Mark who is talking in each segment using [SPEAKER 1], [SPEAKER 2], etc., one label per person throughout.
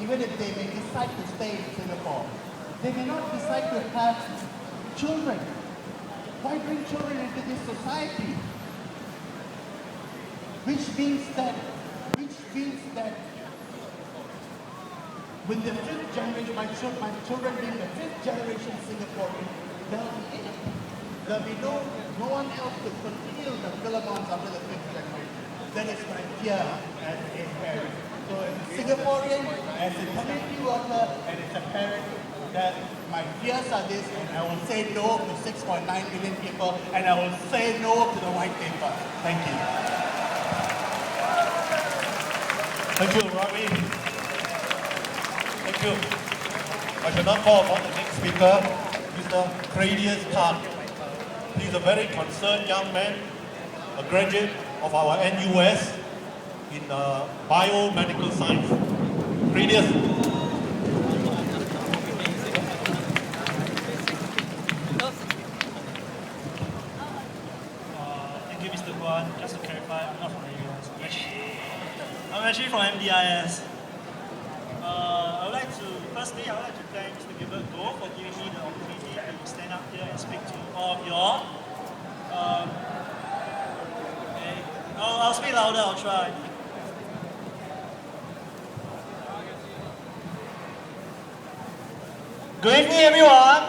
[SPEAKER 1] even if they may decide to stay in Singapore, they may not decide to have children. Why bring children into this society? Which means that with the fifth generation, my children being the fifth generation Singaporean, there'll be it. There'll be no one else to continue the Philippines after the fifth generation. That is my fear as a parent. So as a Singaporean, as a community worker, and as a parent, that my fears are this, and I will say no to 6.9 million people, and I will say no to the white paper. Thank you.
[SPEAKER 2] Thank you, Ravi. Thank you. I shall now call upon the next speaker, Mr. Cradius Tan. He's a very concerned young man, a graduate of our NUS in biomedical science. Cradius.
[SPEAKER 3] Thank you, Mr. Guan. Just to clarify, I'm not from the US. I'm actually from MDIS. Firstly, I would like to thank Mr. Gilbert Goh for giving me the opportunity to stand up here and speak to all of you all. I'll speak louder, I'll try. Good evening, everyone.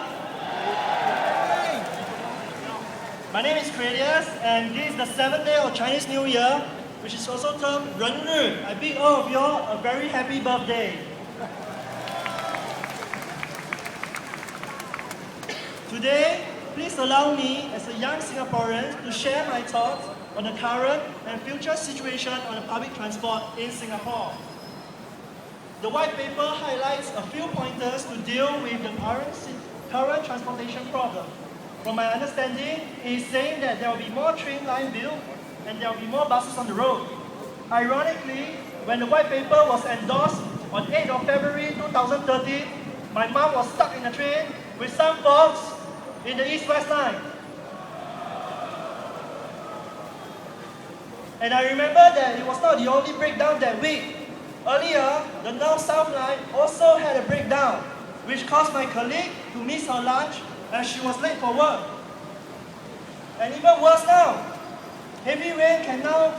[SPEAKER 3] My name is Cradius, and this is the 7th day of Chinese New Year, which is also termed Ren Ri. I bid all of you all a very happy birthday. Today, please allow me, as a young Singaporean, to share my thoughts on the current and future situation on the public transport in Singapore. The white paper highlights a few pointers to deal with the current transportation problem. From my understanding, it is saying that there will be more train line built and there will be more buses on the road. Ironically, when the white paper was endorsed on 8th of February 2013, my mom was stuck in a train with some folks in the East-West line. And I remember that it was not the only breakdown that week. Earlier, the North-South line also had a breakdown, which caused my colleague to miss her lunch as she was late for work. And even worse now, heavy rain can now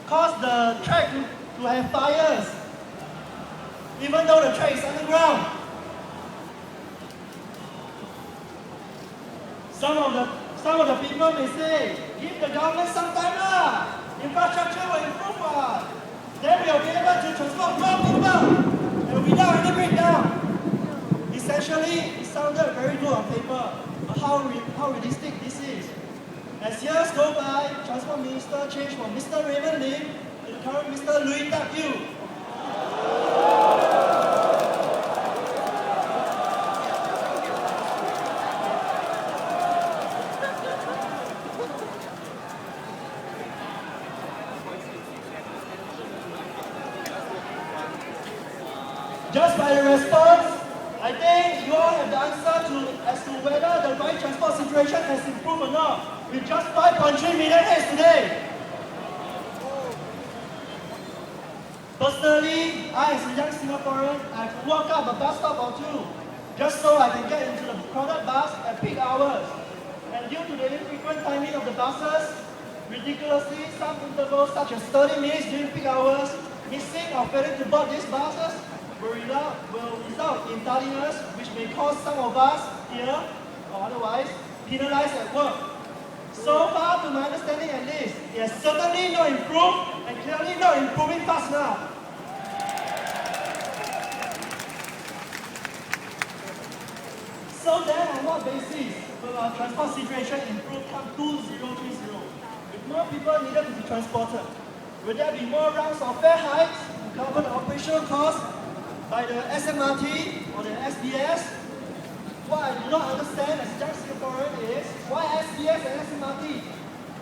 [SPEAKER 3] cause the track to have fires, even though the track is underground. Some of the people may say, give the government some time lah. Infrastructure will improve. Then we will be able to transport more people and without any breakdown. Essentially, it sounded very good on paper, but how realistic this is. As years go by, Transport Minister changed from Mr. Raymond Lim to the current Mr. Louis Tak Yew. Just by the response, I think you all have the answer as to whether the right transport situation has improved or not, with just 5.3 million heads today. Personally, I as a young Singaporean, I have to walk up a bus stop or two, just so I can get into the crowded bus at peak hours. And due to the infrequent timing of the buses, ridiculously, some intervals such as 30 minutes during peak hours, missing or failing to board these buses, will result in tardiness, which may cause some of us here, or otherwise, penalized at work. So far, to my understanding at least, it has certainly not improved, and clearly not improving fast enough. So then, on what basis will our transport situation improve come 2030? If more people needed to be transported, will there be more rounds of fare hikes to cover the operational costs by the SMRT or the SBS? What I do not understand as a young Singaporean is why SBS and SMRT,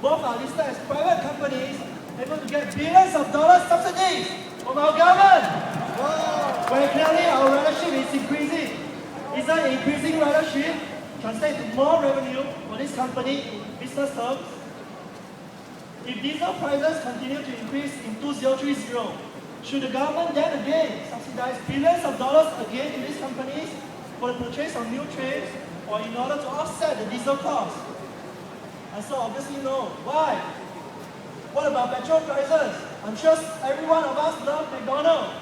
[SPEAKER 3] both are listed as private companies, able to get billions of dollars subsidies from our government. When clearly our ridership is increasing. Isn't increasing ridership translate to more revenue for this company in business terms? If diesel prices continue to increase in 2030, should the government then again subsidize subsidize billions of dollars again to these companies for the purchase of new trains or in order to offset the diesel costs. And so obviously no. Why? What about petrol prices? I'm sure every one of us love McDonald's.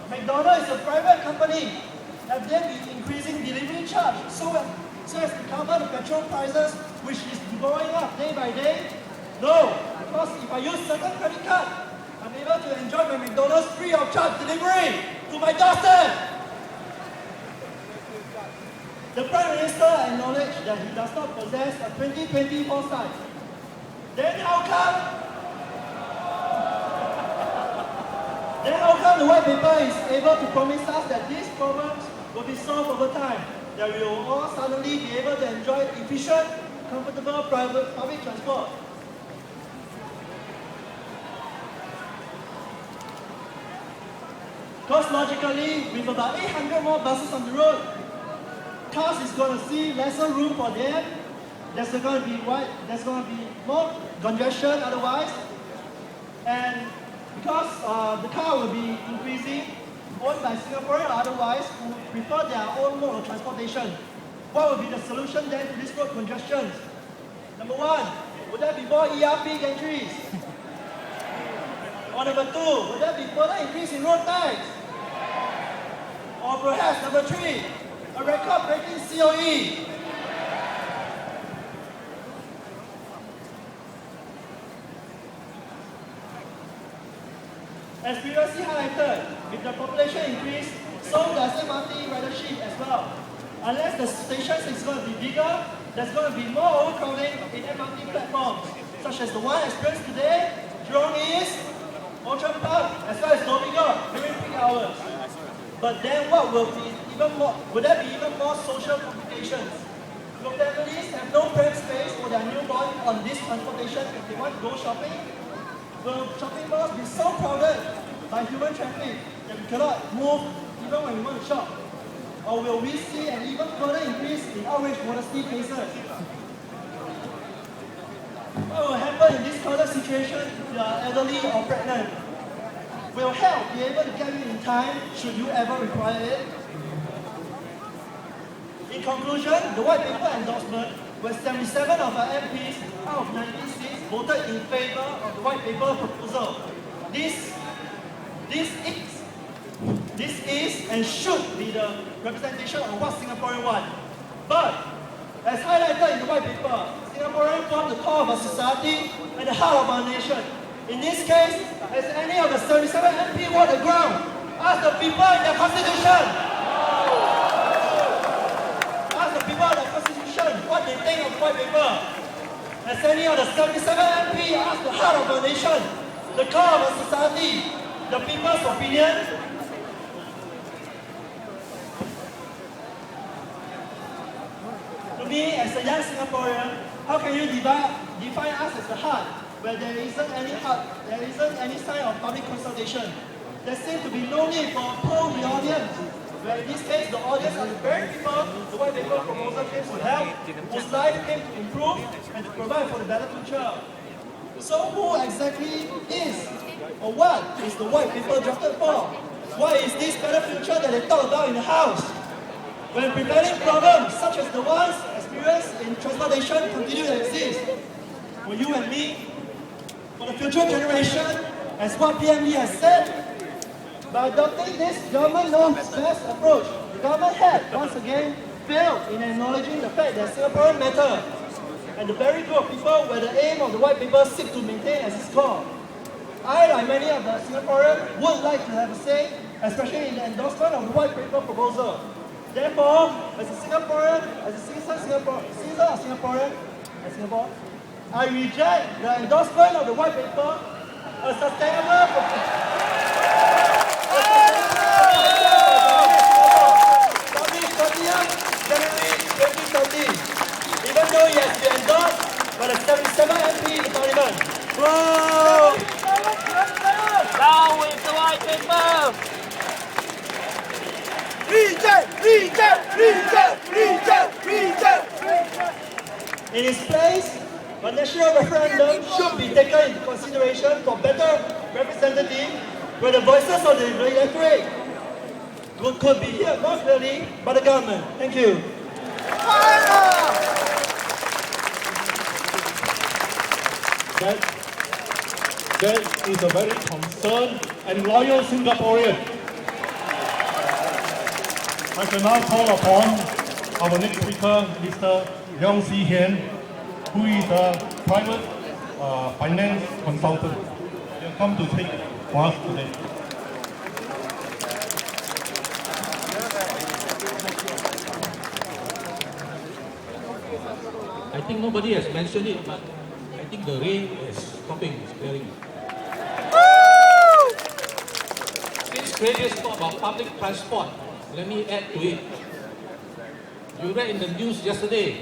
[SPEAKER 3] McDonald's is a private company. Have they been increasing delivery charge so as to cover the petrol prices, which is going up day by day? No, because if I use certain credit card, I'm able to enjoy my McDonald's free of charge delivery to my doorstep. The Prime Minister acknowledged that he does not possess a 2020 foresight. Then how come the white paper is able to promise us that these problems will be solved over time, that we will all suddenly be able to enjoy efficient, comfortable public transport? Because logically, with about 800 more buses on the road, cars is going to see lesser room for them. There's going to be more congestion otherwise, and because the car will be increasing, owned by Singaporeans or otherwise who prefer their own mode of transportation. What will be the solution then to this road congestion? Number one, would there be more ERP entries? Or number two, would there be further increase in road tax? Or perhaps number three, a record-breaking COE? As previously highlighted, with the population increase, so does MRT ridership as well. Unless the stations is going to be bigger, there's going to be more overcrowding in MRT platforms, such as the one experienced today, Jurong East, Orchard Park, as well as Dhoby Ghaut during peak hours. But then what will be even more? Will there be even more social complications? Will families have no cramped space for their newborn on this transportation if they want to go shopping? Will shopping malls be so crowded by human traffic that we cannot move even when we want to shop? Or will we see an even further increase in outrage modesty cases? What will happen in this crowded situation if you are elderly or pregnant? Will help be able to get you in time should you ever require it? In conclusion, the white paper endorsement, where 77 of our MPs out of 96 voted in favour of the white paper proposal. This is and should be the representation of what Singaporeans want. But, as highlighted in the white paper, Singaporeans form the core of our society and the heart of our nation. In this case, has any of the 77 MP won the ground? Ask the people in their constitution. Ask the people in their constitution what they think of the white paper. Has any of the 77 MP asked the heart of our nation, the core of our society, the people's opinion? To me, as a young Singaporean, how can you define us as the heart, where there isn't any heart, there isn't any sign of public consultation? There seems to be no need for a poll the audience, where in this case the audience are the very people the white paper proposal came to help, whose life came to improve and to provide for the better future. So who exactly is, or what is the white paper drafted for? What is this better future that they talk about in the House? When prevailing problems such as the ones experienced in transportation continue to exist, for you and me, for the future generation, as what PME has said, by adopting this government-known best approach, the government had, once again, failed in acknowledging the fact that Singaporeans matter, and the very group of people where the aim of the white paper seeks to maintain as its core. I, like many of the Singaporeans, would like to have a say, especially in the endorsement of the white paper proposal. Therefore, as a Singaporean, as a citizen of Singapore, I reject the endorsement of the white paper, a sustainable January 2030, even though he has been endorsed by the 77 MP in the Parliament. Whoa!
[SPEAKER 4] Down with the white paper!
[SPEAKER 3] In its place, a national referendum should be taken into consideration for better representative where the voices of the electorate could be here more clearly by the government. Thank you.
[SPEAKER 2] That is a very concerned and loyal Singaporean. I shall now call upon our next speaker, Mr. Leong Si Hian, who is a private finance consultant. He has come to speak for us today.
[SPEAKER 4] I think nobody has mentioned it, but I think the rain is stopping, it's clearing. Since previous talk about public transport, let me add to it. You read in the news yesterday,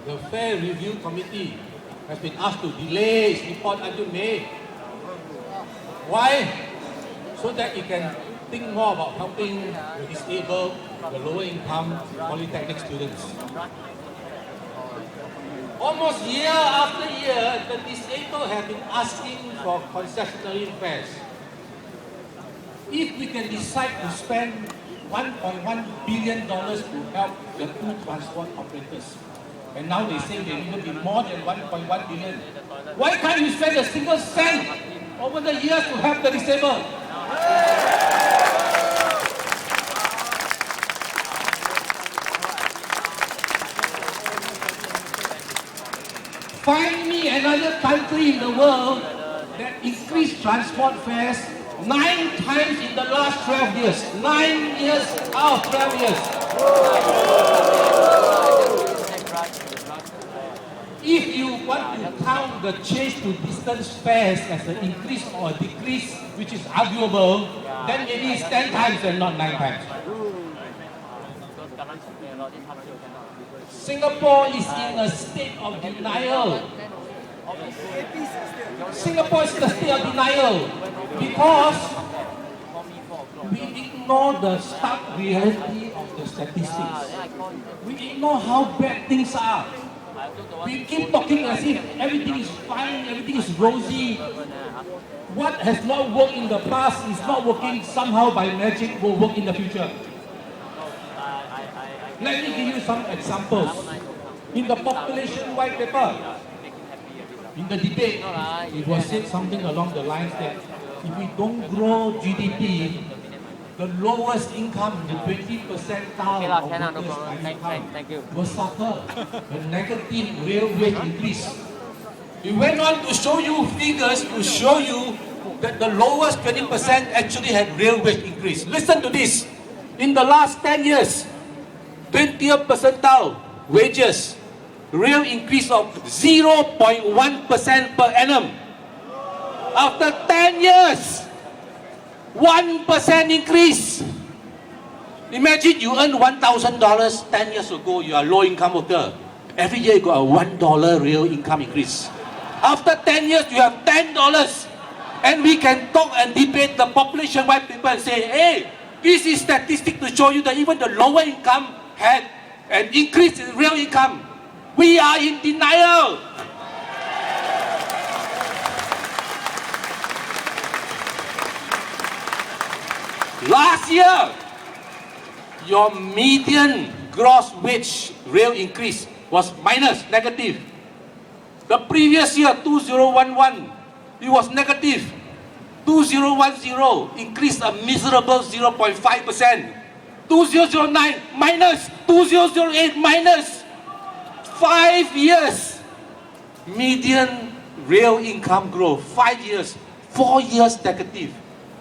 [SPEAKER 4] the Fare Review Committee has been asked to delay its report until May. Why? So that it can think more about helping the disabled, the lower income polytechnic students. Almost year after year, the disabled have been asking for concessionary fares. If we can decide to spend $1.1 billion to help the two transport operators, and now they say there will be more than 1.1 billion, why can't you spend a single cent over the years to help the disabled? Find me another country in the world that increased transport fares 9 times in the last 12 years. 9 years out of 12 years. If you want to count the change to distance fares as an increase or a decrease, which is arguable, then maybe it's 10 times and not 9 times. Singapore is in a state of denial. Singapore is in a state of denial because we ignore the stark reality of the statistics. We ignore how bad things are. We keep talking as if everything is fine, everything is rosy. What has not worked in the past is not working somehow by magic will work in the future. Let me give you some examples. In the population white paper, in the debate, it was said something along the lines that if we don't grow GDP, the lowest income, the 20% percentile of workers by income, will suffer a negative real wage increase. We went on to show you figures to show you that the lowest 20% actually had real wage increase. Listen to this. In the last 10 years, 20th percentile wages, real increase of 0.1% per annum. After 10 years, 1% increase. Imagine you earn $1,000 10 years ago, you are a low income worker. Every year you got a $1 real income increase. After 10 years, you have $10. And we can talk and debate the population white people and say, hey, this is statistic to show you that even the lower income had an increase in real income. We are in denial. Last year, your median gross wage real increase was minus, negative. The previous year, 2011, it was negative. 2010 increased a miserable 0.5%. 2009 minus, 2008 minus. 5 years median real income growth. 5 years, 4 years negative.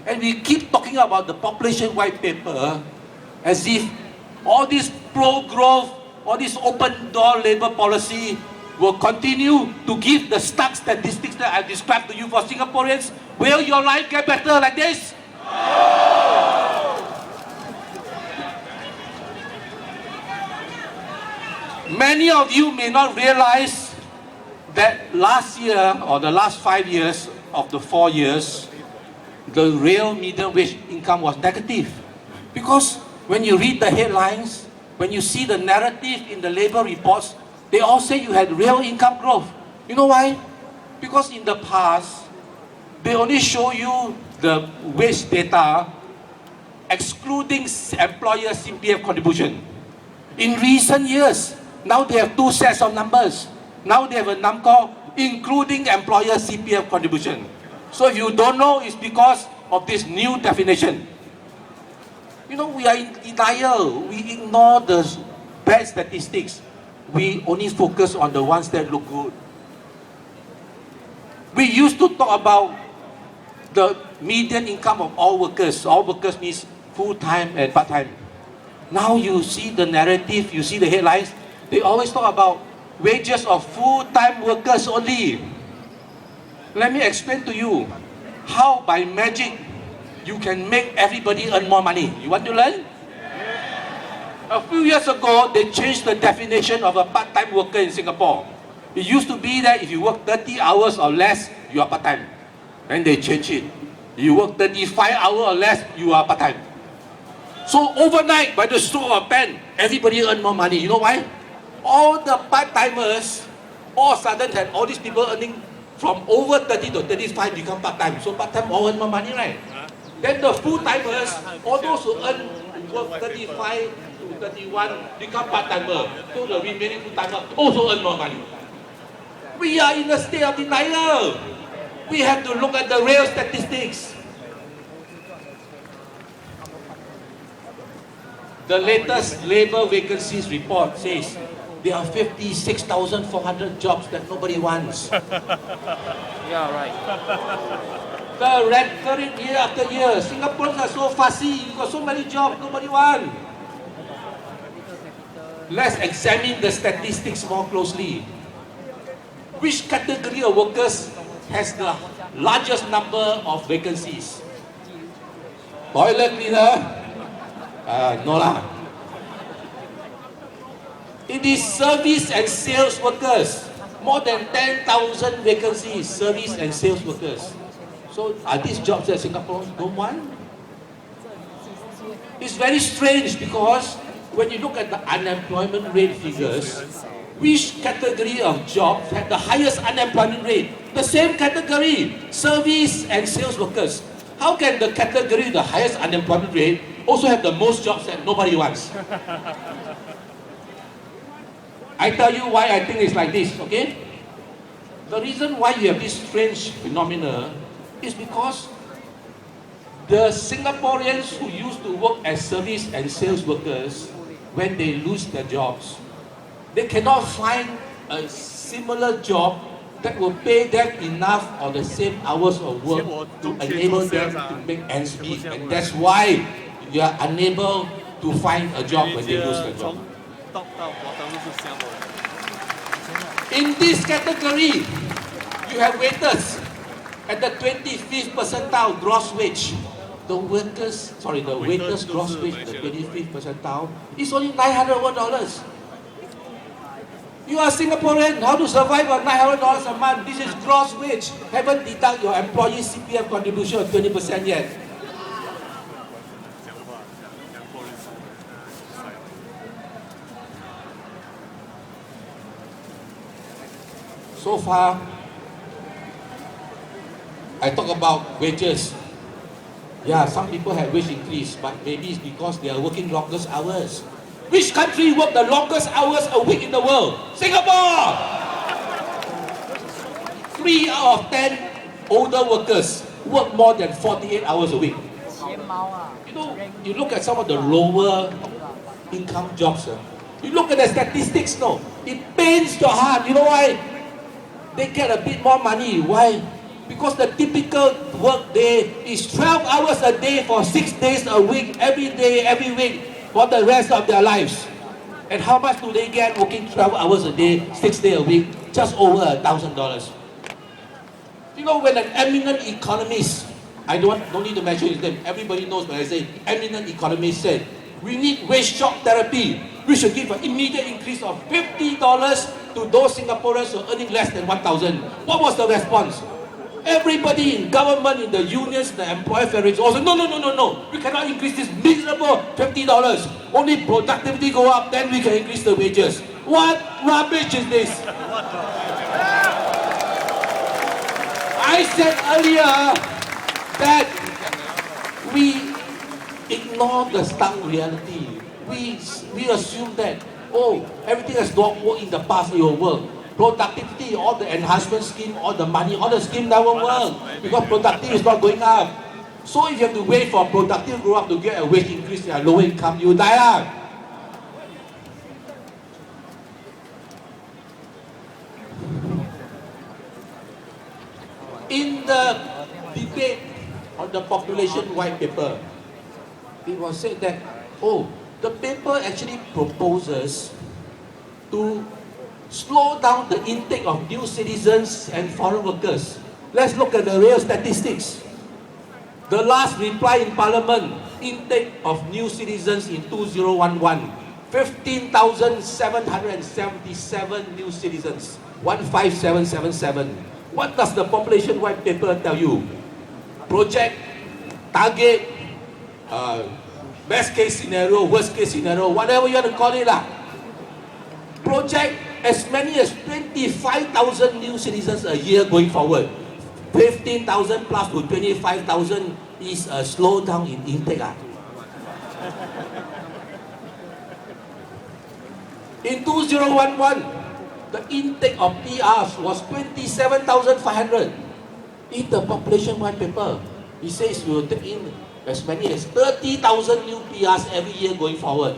[SPEAKER 4] And we keep talking about the population white paper as if all this pro-growth, all this open door labor policy will continue to give the stark statistics that I described to you for Singaporeans. Will your life get better like this? Many of you may not realize that last year or the last 5 years of the 4 years, the real median wage income was negative. Because when you read the headlines, when you see the narrative in the labor reports, they all say you had real income growth. You know why? Because in the past, they only show you the wage data excluding employer CPF contribution. In recent years, now they have two sets of numbers. Now they have a number called including employer CPF contribution. So if you don't know, it's because of this new definition. You know, we are in denial. We ignore the bad statistics. We only focus on the ones that look good. We used to talk about the median income of all workers. All workers means full-time and part-time. Now you see the narrative, you see the headlines, they always talk about wages of full-time workers only. Let me explain to you how by magic you can make everybody earn more money. You want to learn? A few years ago, they changed the definition of a part-time worker in Singapore. It used to be that if you work 30 hours or less, you are part-time. Then they changed it. You work 35 hours or less, you are part-time. So overnight, by the stroke of a pen, everybody earn more money. You know why? All the part-timers, all of a sudden had all these people earning from over 30 to 35 become part-time. So part-time all earn more money, right? Then the full-timers, all those who earn work 35 to 31 become part-timer. So the remaining full-timer also earn more money. We are in a state of denial. We have to look at the real statistics. The latest labor vacancies report says there are 56,400 jobs that nobody wants.
[SPEAKER 5] Yeah, right.
[SPEAKER 4] The record year after year, Singaporeans are so fussy, you got so many jobs, nobody wants. Let's examine the statistics more closely. Which category of workers has the largest number of vacancies? Toilet cleaner? No lah. It is service and sales workers. More than 10,000 vacancies, service and sales workers. So are these jobs that Singaporeans don't want? It's very strange because when you look at the unemployment rate figures, which category of jobs had the highest unemployment rate? The same category, service and sales workers. How can the category with the highest unemployment rate also have the most jobs that nobody wants? I tell you why I think it's like this, okay? The reason why you have this strange phenomena is because the Singaporeans who used to work as service and sales workers, when they lose their jobs, they cannot find a similar job that will pay them enough or the same hours of work to enable them to make ends meet. And that's why you are unable to find a job when they lose their job. In this category, you have waiters at the 25th percentile gross wage. The waiters gross wage at the 25th percentile is only $901. You are Singaporean, how to survive on $900 a month? This is gross wage. Haven't deduct your employee CPF contribution of 20% yet. So far, I talk about wages. Yeah, some people have wage increase, but maybe it's because they are working longest hours. Which country work the longest hours a week in the world? Singapore! 3 out of 10 older workers work more than 48 hours a week. You know, you look at some of the lower income jobs. You look at the statistics, no, it pains your heart. You know why? They get a bit more money. Why? Because the typical work day is 12 hours a day for 6 days a week, every day, every week, for the rest of their lives. And how much do they get working 12 hours a day, 6 days a week? Just over $1,000. You know, when an eminent economist, I don't need to mention his name, everybody knows when I say eminent economist said, we need wage shock therapy. We should give an immediate increase of $50 to those Singaporeans who are earning less than $1,000. What was the response? Everybody in government, in the unions, the employer federation also, no. We cannot increase this miserable $50. Only productivity go up, then we can increase the wages. What rubbish is this? I said earlier that ignore the stark reality. We assume that, oh, everything has not worked in the past, it will work. Productivity, all the enhancement scheme, all the money, all the scheme never work because productivity is not going up. So if you have to wait for productive to grow up to get a wage increase in a lower income, you die out. In the debate on the population white paper, it was said that, oh, the paper actually proposes to slow down the intake of new citizens and foreign workers. Let's look at the real statistics. The last reply in Parliament, intake of new citizens in 2011, 15,777 new citizens, 15777. What does the population white paper tell you? Project, target, best case scenario, worst case scenario, whatever you want to call it. Project as many as 25,000 new citizens a year going forward. 15,000 plus to 25,000 is a slowdown in intake. In 2011, the intake of PRs was 27,500. In the population white paper, it says we will take in as many as 30,000 new PRs every year going forward.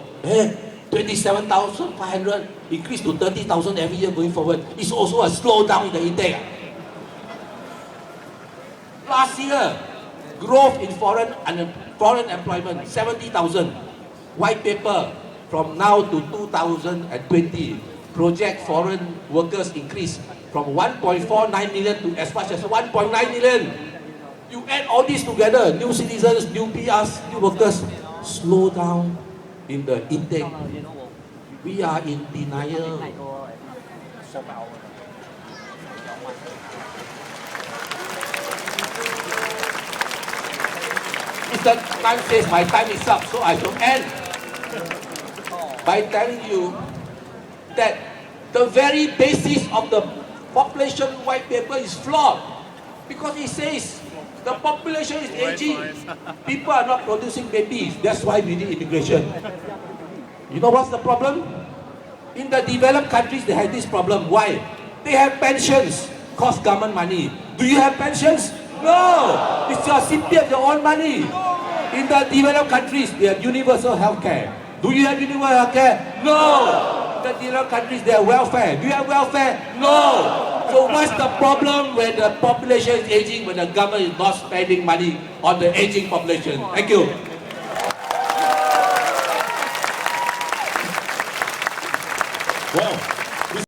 [SPEAKER 4] 27,500 increase to 30,000 every year going forward. It's also a slowdown in the intake. Last year, growth in foreign employment, 70,000. White paper, from now to 2020, project foreign workers increase from 1.49 million to as much as 1.9 million. You add all this together, new citizens, new PRs, new workers, slow down in the intake. We are in denial. Mr. Tan says my time is up, so I shall end by telling you that the very basis of the population white paper is flawed, because it says the population is aging, people are not producing babies, that's why we need immigration. You know what's the problem? In the developed countries, they have this problem. Why? They have pensions, cost government money. Do you have pensions? No! It's your CPF, your own money. In the developed countries, they have universal health care. Do you have universal health care? No! In the developed countries, they have welfare. Do you have welfare? No! So what's the problem when the population is aging, when the government is not spending money on the aging population? Thank you.
[SPEAKER 2] Well,